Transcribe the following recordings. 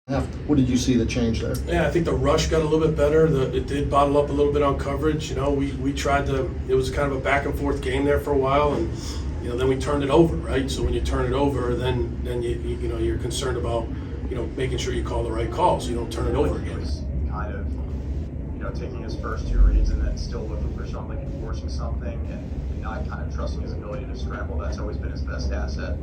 What did you see that changed there? Yeah, I think the rush got a little bit better. It did bottle up a little bit on coverage. You know, we tried to. It was kind of a back and forth game there for a while, and then we turned it over, right? So when you turn it over, then you're concerned about making sure you call the right call, so you don't turn it over again. Kind of taking his first two reads and then still looking for Sean Lincoln forcing something and not kind of trusting his ability to scramble. That's always been his best asset.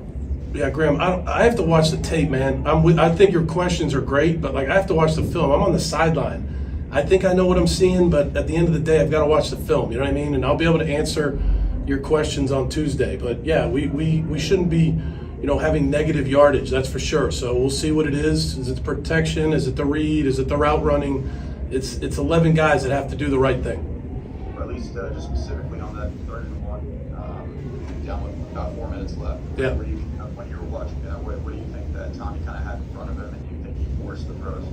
Yeah, Graham, I have to watch the tape, man. I think your questions are great, but I have to watch the film. I'm on the sideline. I think I know what I'm seeing, but at the end of the day, I've got to watch the film. You know what I mean? And I'll be able to answer your questions on Tuesday. But yeah, we shouldn't be, having negative yardage. That's for sure. So we'll see what it is. Is it the protection? Is it the read? Is it the route running? It's 11 guys that have to do the right thing. Or at least just specifically on that 3rd and 1, down with about 4 minutes left. Yeah. When you were watching that, what do you think that Tommy kind of had in front of him, and do you think he forced the throws?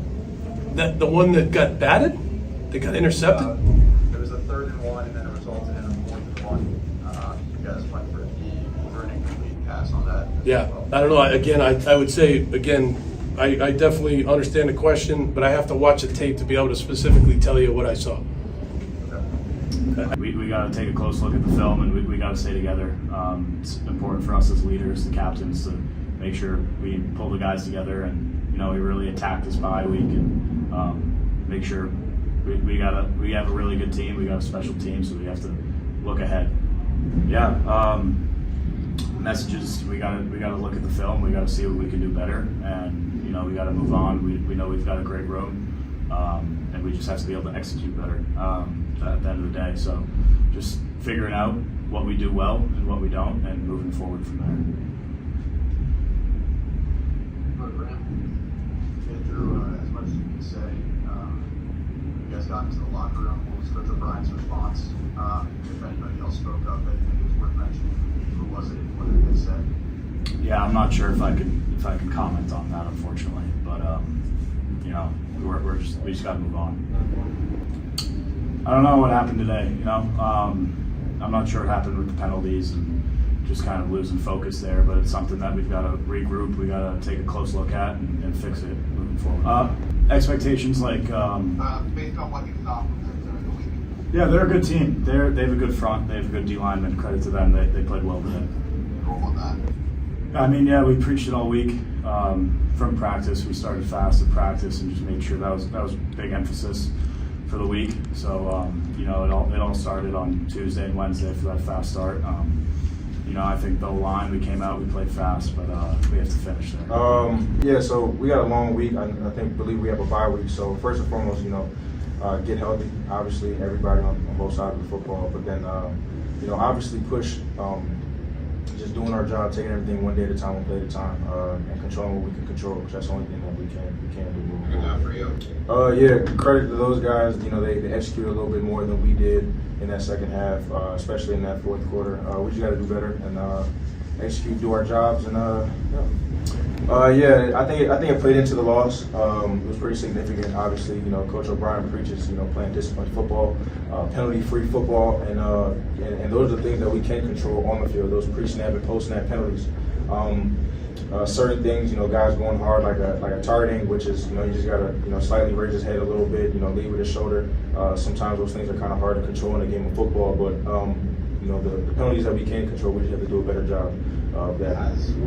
The one that got batted? That got intercepted? There was a 3rd and 1, and then it resulted in a 4th and 1. You guys went for an incomplete pass on that. Yeah, Well. I don't know. Again, I would say, I definitely understand the question, but I have to watch the tape to be able to specifically tell you what I saw. We got to take a close look at the film, and we got to stay together. It's important for us as leaders, the captains, to make sure we pull the guys together and we really attack this bye week and make sure we have a really good team. We got a special team, so we have to look ahead. Yeah, messages. We got to look at the film. We got to see what we can do better, and we got to move on. We know we've got a great room, and we just have to be able to execute better at the end of the day. So just figuring out what we do well and what we don't, and moving forward from there. Andrew, as much as you can say, you guys got into the locker room. What was Coach O'Brien's response? If anybody else spoke up, I think it was worth mentioning. Who was it? What did they say? Yeah, I'm not sure if I can comment on that, unfortunately. But we just got to move on. I don't know what happened today. I'm not sure what happened with the penalties and just kind of losing focus there. But it's something that we've got to regroup. We got to take a close look at and fix it moving forward. Expectations based on what you saw during the week. Yeah, they're a good team. They have a good front. They have a good D lineman. Credit to them. They played well today. I mean, yeah, we preached it all week. From practice, we started fast at practice and just made sure that was big emphasis for the week. So it all started on Tuesday and Wednesday for that fast start. I think the line we came out, we played fast, but we have to finish there. Yeah, so we got a long week. I believe we have a bye week. So first and foremost, get healthy. Obviously, everybody on both sides of the football, but then obviously push. Just doing our job, taking everything one day at a time, one play at a time, and controlling what we can control, because that's the only thing that we can do. Yeah, credit to those guys. They executed a little bit more than we did in that second half, especially in that fourth quarter. We just got to do better and execute, do our jobs, and yeah. I think it played into the loss. It was pretty significant. Obviously, Coach O'Brien preaches, playing disciplined football, penalty-free football, and those are the things that we can control on the field. Those pre-snap and post-snap penalties. Certain things, guys going hard like a targeting, which is, you just gotta, slightly raise his head a little bit, lead with his shoulder. Sometimes those things are kind of hard to control in a game of football, but the penalties that we can control, we just have to do a better job of that.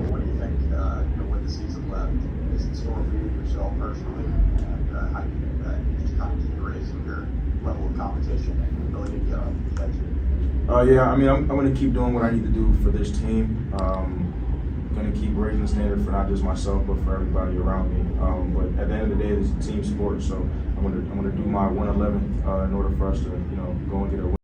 What do you think? With the season left, is in store for you yourself personally, and how do you think that you just kind of keep raising your level of competition and ability to get on the edge? Yeah, I mean, I'm going to keep doing what I need to do for this team. I'm going to keep raising the standard for not just myself, but for everybody around me. But at the end of the day, it's a team sport, so I'm going to do my 111th in order for us to, go and get a win.